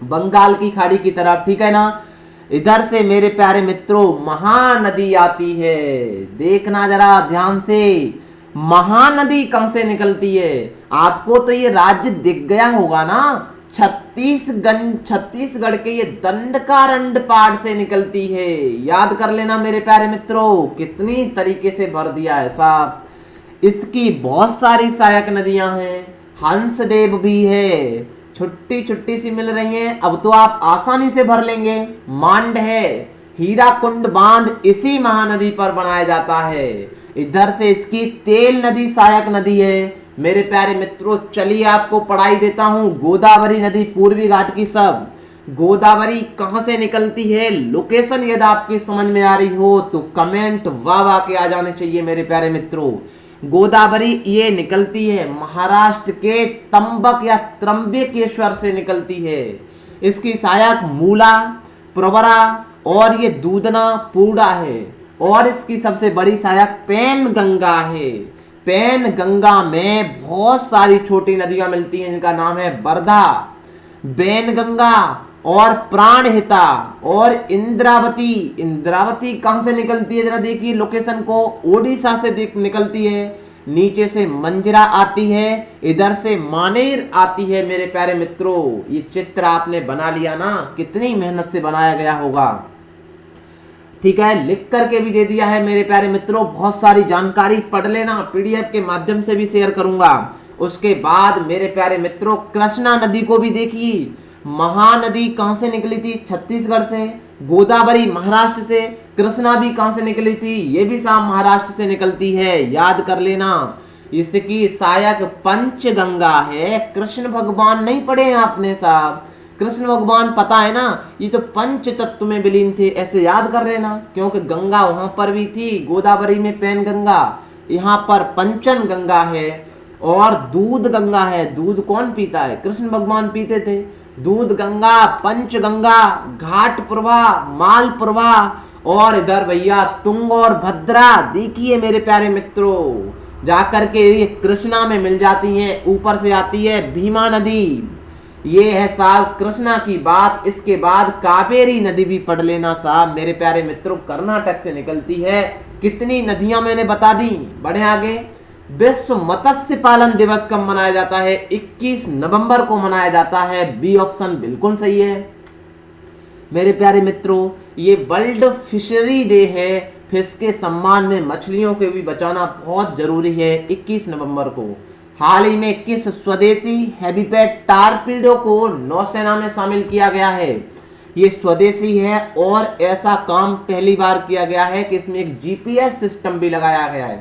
बंगाल की खाड़ी की तरफ, ठीक है ना। इधर से मेरे प्यारे मित्रों महानदी आती है, देखना जरा ध्यान से, महानदी कहां से निकलती है। आपको तो ये राज्य दिख गया होगा ना, छत्तीसगढ़ के ये दंडकारंड पहाड़ से निकलती है, याद कर लेना मेरे प्यारे मित्रों, कितनी तरीके से भर दिया है साहब। इसकी बहुत सारी सहायक नदियां हैं, हंसदेव भी है, छुट्टी छुट्टी सी मिल रही हैं, अब तो आप आसानी से भर लेंगे। मांड है, हीराकुंड बांध इसी महानदी पर बनाया जाता है। इधर से इसकी तेल नदी सहायक नदी है मेरे प्यारे मित्रों। चलिए आपको पढ़ाई देता हूं, गोदावरी नदी पूर्वी घाट की सब। गोदावरी कहां से निकलती है, लोकेशन यदि आपकी समझ में आ रही हो तो कमेंट वाह वाह के आ जाने चाहिए मेरे प्यारे मित्रों। गोदावरी ये निकलती है महाराष्ट्र के तंबक या त्र्यंबकेश्वर से निकलती है। इसकी सहायक मूला, प्रवरा और ये दूधना, पूर्णा है, और इसकी सबसे बड़ी सहायक पैन गंगा है। पैन गंगा में बहुत सारी छोटी नदियां मिलती हैं जिनका नाम है बरधा, बैन गंगा और प्राणहिता और इंद्रावती। इंद्रावती कहां से निकलती है जरा देखिए लोकेशन को, ओडिशा से निकलती है, नीचे से मंजरा आती है, इधर से मानेर आती है मेरे प्यारे मित्रों। ये चित्र आपने बना लिया ना, कितनी मेहनत से बनाया गया होगा, ठीक है, लिख करके भी दे दिया है मेरे प्यारे मित्रों। बहुत सारी जानकारी पढ़ लेना, पीडीएफ के माध्यम से भी शेयर करूंगा। उसके बाद मेरे प्यारे मित्रों कृष्णा नदी को भी देखिए, महानदी कहां से निकली थी, छत्तीसगढ़ से। गोदावरी महाराष्ट्र से, कृष्णा भी कहां से निकली थी, ये भी साहब महाराष्ट्र से निकलती है, याद कर लेना। इसकी सहायक पंचगंगा है। कृष्ण भगवान नहीं पढ़े हैं आपने साहब, कृष्ण भगवान पता है ना, ये तो पंच तत्व में विलीन थे, ऐसे याद कर लेना, क्योंकि गंगा वहां पर भी थी, गोदावरी में पैन गंगा, यहाँ पर पंचन गंगा है। और दूध गंगा है। दूध कौन पीता है? कृष्ण भगवान पीते थे। दूध गंगा, पंच गंगा, घाट प्रवाह, माल प्रवाह, और इधर भैया तुंग और भद्रा। देखिए मेरे प्यारे मित्रों, जाकर के ये कृष्णा में मिल जाती हैं। ऊपर से आती है भीमा नदी। ये है साहब कृष्णा की बात। इसके बाद कावेरी नदी भी पढ़ लेना साहब मेरे प्यारे मित्रों, कर्नाटक से निकलती है। कितनी नदियां मैंने बता दी। बढ़े आगे। विश्व मत्स्य पालन दिवस कब मनाया जाता है? 21 नवंबर को मनाया जाता है। बी ऑप्शन बिल्कुल सही है मेरे प्यारे मित्रों। ये वर्ल्ड फिशरी डे है। फिश के सम्मान में मछलियों को भी बचाना बहुत जरूरी है। 21 नवंबर को हाल ही में किस स्वदेशी हेवीपेट टारपीडो को नौसेना में शामिल किया गया है? ये स्वदेशी है और ऐसा काम पहली बार किया गया है कि इसमें एक जीपीएस सिस्टम भी लगाया गया है।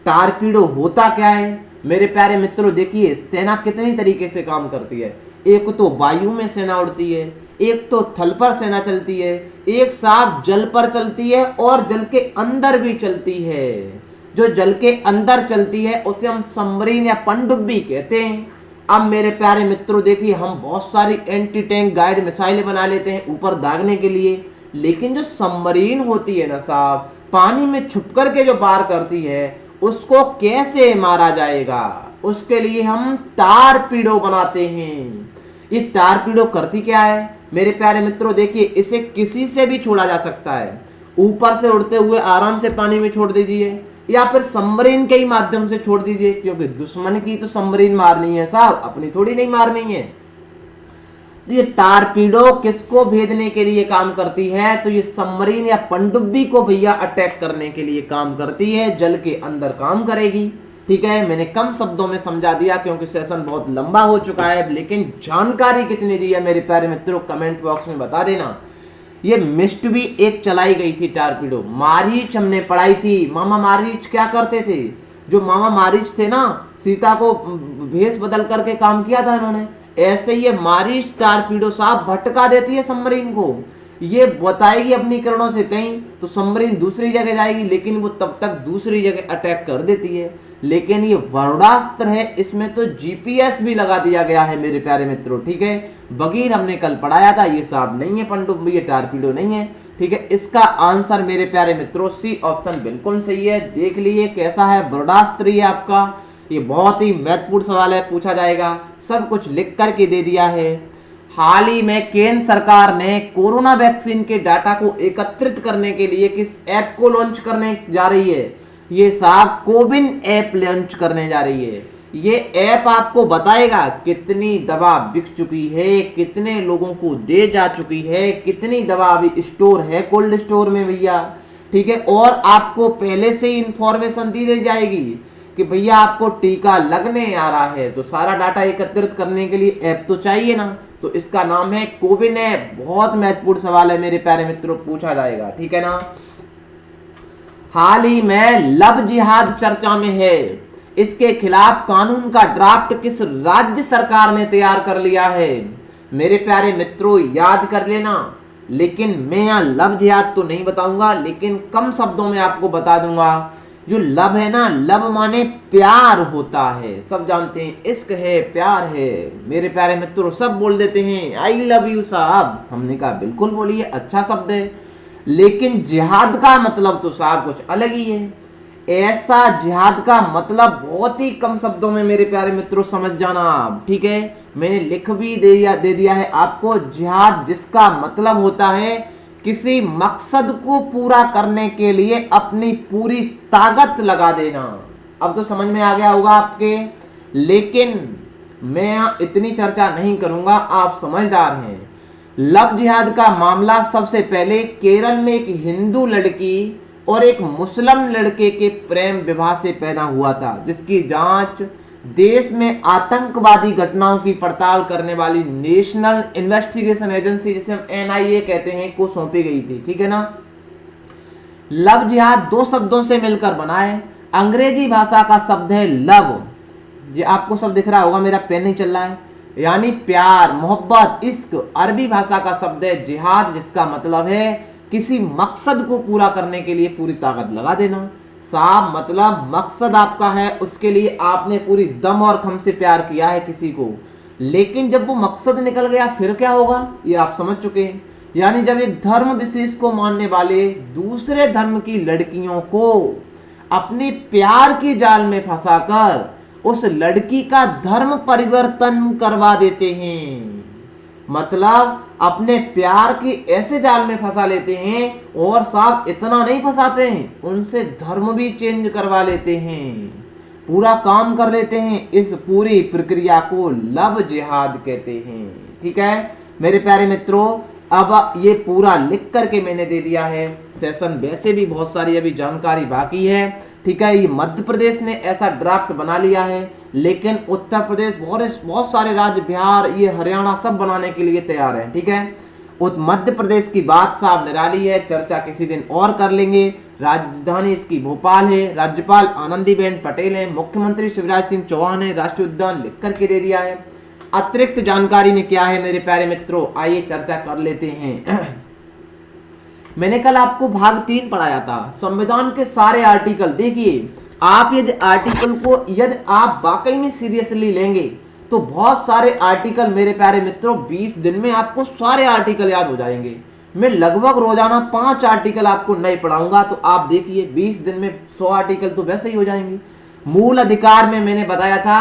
टारपीडो होता क्या है मेरे प्यारे मित्रों? देखिए सेना कितनी तरीके से काम करती है। एक तो वायु में सेना उड़ती है, एक तो थल पर सेना चलती है, एक साफ जल पर चलती है और जल के अंदर भी चलती है। जो जल के अंदर चलती है उसे हम सबमरीन या पनडुब्बी कहते हैं। अब मेरे प्यारे मित्रों देखिए, हम बहुत सारी एंटी टैंक गाइड मिसाइलें बना लेते हैं ऊपर दागने के लिए, लेकिन जो सबमरीन होती है ना साहब, पानी में छुप करके जो पार करती है, उसको कैसे मारा जाएगा? उसके लिए हम टारपीडो बनाते हैं। ये टारपीडो करती क्या है मेरे प्यारे मित्रों? देखिए इसे किसी से भी छोड़ा जा सकता है। ऊपर से उड़ते हुए आराम से पानी में छोड़ दीजिए, या फिर सबमरीन के ही माध्यम से छोड़ दीजिए, क्योंकि दुश्मन की तो सबमरीन मारनी है साहब, अपनी थोड़ी नहीं मारनी है। तो ये टारपीडो किसको भेदने के लिए काम करती है? तो ये सबमरीन या पनडुब्बी को भैया अटैक करने के लिए काम करती है। जल के अंदर काम करेगी। ठीक है, मैंने कम शब्दों में समझा दिया क्योंकि सेशन बहुत लंबा हो चुका है, लेकिन जानकारी कितनी दी है मेरे प्यारे मित्रों कमेंट बॉक्स में बता देना। ये मिस्ट भी एक चलाई गई थी टारपीडो। मारीच हमने पढ़ाई थी। मामा मारीच क्या करते थे? जो मामा मारीच थे ना, सीता को भेष बदल करके काम किया था इन्होंने। ऐसे ये मारीच टारपीडो साहब भटका देती है सबमरीन को। ये बताएगी अपनी किरणों से कहीं, तो सबमरीन दूसरी जगह जाएगी, लेकिन वो तब तक दूसरी जगह अटैक कर देती है। लेकिन ये वरुणास्त्र है, इसमें तो जीपीएस भी लगा दिया गया है मेरे प्यारे मित्रों। ठीक है, बगीर हमने कल पढ़ाया था, ये साहब नहीं है पनडुब्बी, ये टारपीडो नहीं है। ठीक है, इसका आंसर मेरे प्यारे मित्रों सी ऑप्शन बिल्कुल सही है। देख लीजिए कैसा है वरुणास्त्र ये आपका। ये बहुत ही महत्वपूर्ण सवाल है, पूछा जाएगा। सब कुछ लिख करके दे दिया है। हाल ही में केंद्र सरकार ने कोरोना वैक्सीन के डाटा को एकत्रित करने के लिए किस ऐप को लॉन्च करने जा रही है? ये साहब कोविन ऐप लॉन्च करने जा रही है। ये ऐप आपको बताएगा कितनी दवा बिक चुकी है, कितने लोगों को दे जा चुकी है, कितनी दवा अभी स्टोर है कोल्ड स्टोर में भैया। ठीक है, और आपको पहले से ही इंफॉर्मेशन दी जाएगी कि भैया आपको टीका लगने आ रहा है। तो सारा डाटा एकत्रित करने के लिए ऐप तो चाहिए ना, तो इसका नाम है कोविन ऐप। बहुत महत्वपूर्ण सवाल है मेरे प्यारे मित्रों, पूछा जाएगा। ठीक है ना। हाल ही में लव जिहाद चर्चा में है। इसके खिलाफ कानून का ड्राफ्ट किस राज्य सरकार ने तैयार कर लिया है? मेरे प्यारे मित्रों याद कर लेना, लेकिन मैं यहाँ लव जिहाद तो नहीं बताऊंगा, लेकिन कम शब्दों में आपको बता दूंगा। जो लव है ना, लव माने प्यार होता है, सब जानते हैं, इश्क है, प्यार है। मेरे प्यारे मित्रों सब बोल देते हैं आई लव यू साहब, हमने कहा बिल्कुल बोलिए, अच्छा शब्द है। लेकिन जिहाद का मतलब तो साहब कुछ अलग ही है। ऐसा जिहाद का मतलब बहुत ही कम शब्दों में मेरे प्यारे मित्रों समझ जाना आप। ठीक है, मैंने लिख भी दे दिया है आपको। जिहाद जिसका मतलब होता है किसी मकसद को पूरा करने के लिए अपनी पूरी ताकत लगा देना। अब तो समझ में आ गया होगा आपके, लेकिन मैं इतनी चर्चा नहीं करूंगा, आप समझदार हैं। लव जिहाद का मामला सबसे पहले केरल में एक हिंदू लड़की और एक मुस्लिम लड़के के प्रेम विवाह से पैदा हुआ था, जिसकी जांच देश में आतंकवादी घटनाओं की पड़ताल करने वाली नेशनल इन्वेस्टिगेशन एजेंसी, जिसे हम एनआईए कहते हैं, को सौंपी गई थी। ठीक है ना। लव जिहाद दो शब्दों से मिलकर बना है। अंग्रेजी भाषा का शब्द है लव, ये आपको सब दिख रहा होगा, मेरा पेन नहीं चल रहा है, यानी प्यार, मोहब्बत, इश्क। अरबी भाषा का शब्द है जिहाद, जिसका मतलब है किसी मकसद को पूरा करने के लिए पूरी ताकत लगा देना। साहब मतलब मकसद आपका है, उसके लिए आपने पूरी दम और खम से प्यार किया है किसी को, लेकिन जब वो मकसद निकल गया फिर क्या होगा ये आप समझ चुके हैं। यानी जब एक धर्म विशेष को मानने वाले दूसरे धर्म की लड़कियों को अपने प्यार के जाल में फंसाकर उस लड़की का धर्म परिवर्तन करवा देते हैं, मतलब अपने प्यार के ऐसे जाल में फंसा लेते हैं, और साहब इतना नहीं फंसाते हैं, उनसे धर्म भी चेंज करवा लेते हैं, पूरा काम कर लेते हैं। इस पूरी प्रक्रिया को लव जिहाद कहते हैं। ठीक है मेरे प्यारे मित्रों, अब ये पूरा लिख करके मैंने दे दिया है। सेशन वैसे भी बहुत सारी अभी जानकारी बाकी है। ठीक है, ये मध्य प्रदेश ने ऐसा ड्राफ्ट बना लिया है, लेकिन उत्तर प्रदेश बहुत सारे राज्य, बिहार, ये हरियाणा सब बनाने के लिए तैयार है। ठीक है, मध्य प्रदेश की बात साहब निराली है, चर्चा किसी दिन और कर लेंगे। राजधानी इसकी भोपाल है, राज्यपाल आनंदीबेन पटेल है, मुख्यमंत्री शिवराज सिंह चौहान है, राष्ट्रीय उद्यान लिख करके दे दिया है। अतिरिक्त जानकारी में क्या है मेरे प्यारे मित्रों, आइए चर्चा कर लेते हैं। मैंने कल आपको भाग 3 पढ़ाया था, संविधान के सारे आर्टिकल। देखिए आप यदि आर्टिकल को यदि आप वाकई में सीरियसली लेंगे तो बहुत सारे आर्टिकल मेरे प्यारे मित्रों 20 दिन में आपको सारे आर्टिकल याद हो जाएंगे। मैं लगभग रोजाना 5 आर्टिकल आपको नहीं पढ़ाऊंगा, तो आप देखिए 20 दिन में 100 आर्टिकल तो वैसे ही हो जाएंगे। मूल अधिकार में मैंने बताया था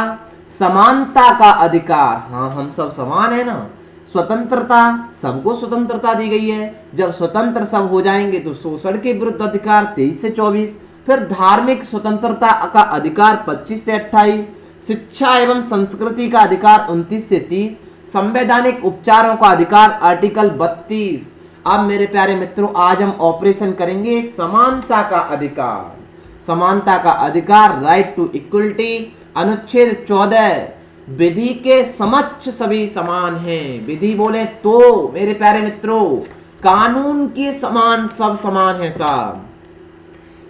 समानता का अधिकार, हाँ हम सब समान है ना। स्वतंत्रता, सबको स्वतंत्रता दी गई है। जब स्वतंत्र सब हो जाएंगे तो शोषण के विरुद्ध अधिकार 23 से 24, फिर धार्मिक स्वतंत्रता का अधिकार 25 से 28, शिक्षा एवं संस्कृति का अधिकार 29 से 30, संवैधानिक उपचारों का अधिकार आर्टिकल 32। अब मेरे प्यारे मित्रों आज हम ऑपरेशन करेंगे समानता का अधिकार। समानता का अधिकार, राइट टू इक्वलिटी, अनुच्छेद 14, विधि के समक्ष सभी समान हैं। विधि बोले तो मेरे प्यारे मित्रों कानून के समान सब समान है साहब।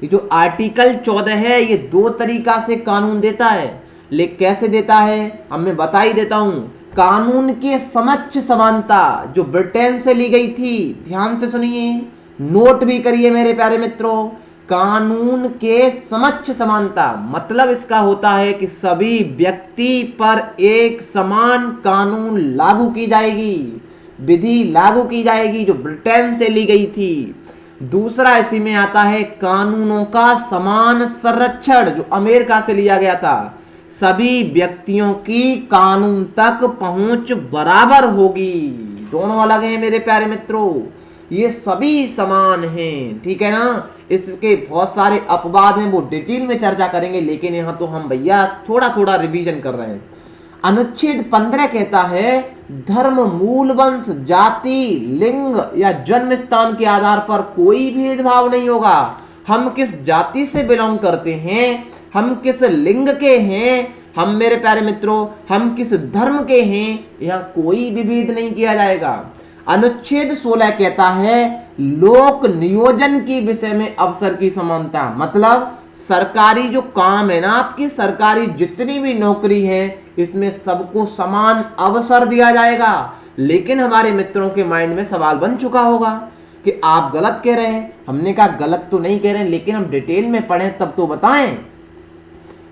ये जो आर्टिकल 14 है ये 2 तरीका से कानून देता है, लेकिन कैसे देता है अब मैं बता ही देता हूं। कानून के समक्ष समानता जो ब्रिटेन से ली गई थी, ध्यान से सुनिए, नोट भी करिए मेरे प्यारे मित्रों। कानून के समक्ष समानता मतलब इसका होता है कि सभी व्यक्ति पर एक समान कानून लागू की जाएगी, विधि लागू की जाएगी, जो ब्रिटेन से ली गई थी। दूसरा इसी में आता है कानूनों का समान संरक्षण, जो अमेरिका से लिया गया था। सभी व्यक्तियों की कानून तक पहुंच बराबर होगी। दोनों अलग हैं मेरे प्यारे मित्रों, ये सभी समान हैं। ठीक है ना, इसके बहुत सारे अपवाद हैं, वो डिटेल में चर्चा करेंगे, लेकिन यहाँ तो हम भैया थोड़ा थोड़ा रिवीजन कर रहे हैं। अनुच्छेद 15 कहता है धर्म, मूल वंश, जाति, लिंग या जन्म स्थान के आधार पर कोई भेदभाव नहीं होगा। हम किस जाति से बिलोंग करते हैं, हम किस लिंग के हैं, हम मेरे प्यारे मित्रों हम किस धर्म के हैं, यहाँ कोई विभेद नहीं किया जाएगा। अनुच्छेद 16 कहता है लोक नियोजन के विषय में अवसर की समानता, मतलब सरकारी जो काम है ना, आपकी सरकारी जितनी भी नौकरी है इसमें सबको समान अवसर दिया जाएगा। लेकिन हमारे मित्रों के माइंड में सवाल बन चुका होगा कि आप गलत कह रहे हैं। हमने कहा गलत तो नहीं कह रहे हैं, लेकिन हम डिटेल में पढ़ें तब तो बताएं।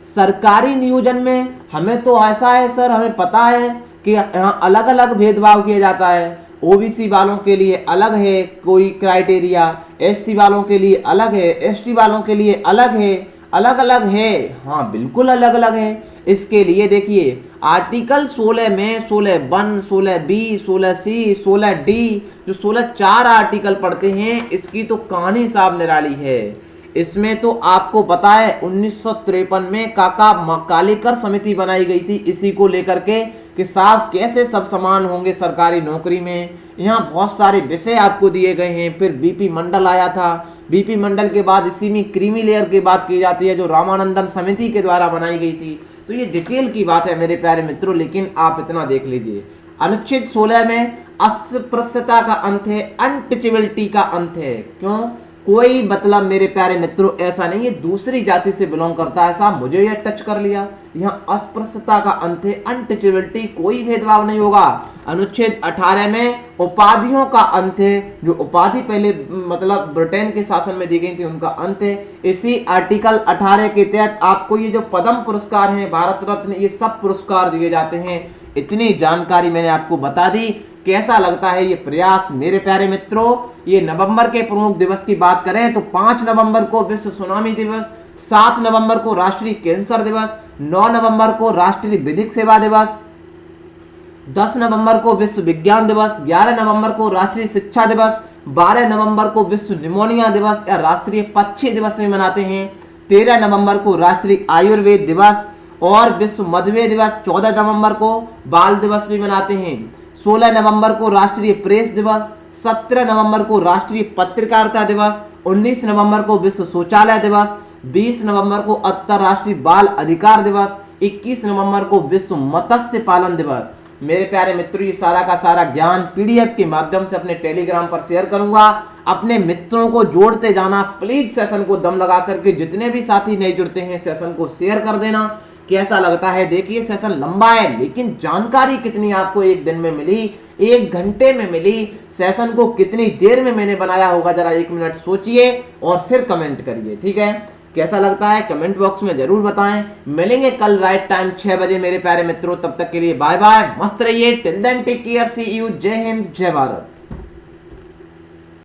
सरकारी नियोजन में हमें तो ऐसा है सर, हमें पता है कि यहाँ अलग अलग भेदभाव किया जाता है। ओबीसी वालों के लिए अलग है कोई क्राइटेरिया, एससी वालों के लिए अलग है, एसटी वालों के लिए अलग है, अलग अलग है। हाँ बिल्कुल अलग अलग है। इसके लिए देखिए आर्टिकल 16 में 16(1), 16(b), 16(c), 16(d), जो 16 आर्टिकल पढ़ते हैं, इसकी तो कहानी साहब निराली है। इसमें तो आपको पता है 1953 में काका कालेकर समिति बनाई गई थी इसी को लेकर के कि साहब कैसे सब समान होंगे सरकारी नौकरी में। यहाँ बहुत सारे विषय आपको दिए गए हैं। फिर बीपी मंडल आया था, बीपी मंडल के बाद इसी में क्रीमी लेयर की बात की जाती है जो रामानंदन समिति के द्वारा बनाई गई थी। तो ये डिटेल की बात है मेरे प्यारे मित्रों, लेकिन आप इतना देख लीजिए अनुच्छेद 16 में अस्पृश्यता का अंत है, अनटचेबिलिटी का अंत है। क्यों? कोई मतलब मेरे प्यारे मित्रों ऐसा नहीं है दूसरी जाति से बिलोंग करता है साहब मुझे यह टच कर लिया। यहाँ अस्पृश्यता का अंत है, अनटचेबिलिटी, कोई भेदभाव नहीं होगा। अनुच्छेद 18 में उपाधियों का अंत है, जो उपाधि पहले मतलब ब्रिटेन के शासन में दी गई थी उनका अंत है। इसी आर्टिकल 18 के तहत आपको ये जो पद्म पुरस्कार हैं, भारत रत्न, ये सब पुरस्कार दिए जाते हैं। इतनी जानकारी मैंने आपको बता दी। कैसा लगता है ये प्रयास मेरे प्यारे मित्रों? ये नवंबर के प्रमुख दिवस की बात करें तो 5 नवंबर को विश्व सुनामी दिवस, 7 नवंबर को राष्ट्रीय कैंसर दिवस, 9 नवंबर को राष्ट्रीय विधिक सेवा दिवस, 10 नवंबर को विश्व विज्ञान दिवस, 11 नवंबर को राष्ट्रीय शिक्षा दिवस, 12 नवंबर को विश्व निमोनिया दिवस या राष्ट्रीय पक्षी दिवस में मनाते हैं, 13 नवंबर को राष्ट्रीय आयुर्वेद दिवस और विश्व मधुमेह दिवस, 14 नवंबर को बाल दिवस भी मनाते हैं, 16 नवंबर को राष्ट्रीय प्रेस दिवस, 17 नवंबर को राष्ट्रीय पत्रकारिता दिवस, 19 नवंबर को विश्व शौचालय दिवस, 20 नवंबर को अंतर्राष्ट्रीय बाल अधिकार दिवस, 21 नवंबर को विश्व मत्स्य पालन दिवस। मेरे प्यारे मित्रों, ये सारा का सारा ज्ञान पीडीएफ के माध्यम से अपने टेलीग्राम पर शेयर करूंगा। अपने मित्रों को जोड़ते जाना प्लीज। सेशन को दम लगा करके जितने भी साथी नहीं जुड़ते हैं सेशन को शेयर कर देना। कैसा लगता है देखिए, सेशन लंबा है लेकिन जानकारी कितनी आपको एक दिन में मिली, 1 घंटे में मिली। सेशन को कितनी देर में मैंने बनाया होगा जरा 1 मिनट सोचिए और फिर कमेंट करिए। ठीक है, कैसा लगता है कमेंट बॉक्स में जरूर बताएं। मिलेंगे कल राइट टाइम 6 बजे मेरे प्यारे मित्रों। तब तक के लिए बाय बाय, मस्त रहिए। Till then take care, see you. जय हिंद, जय भारत।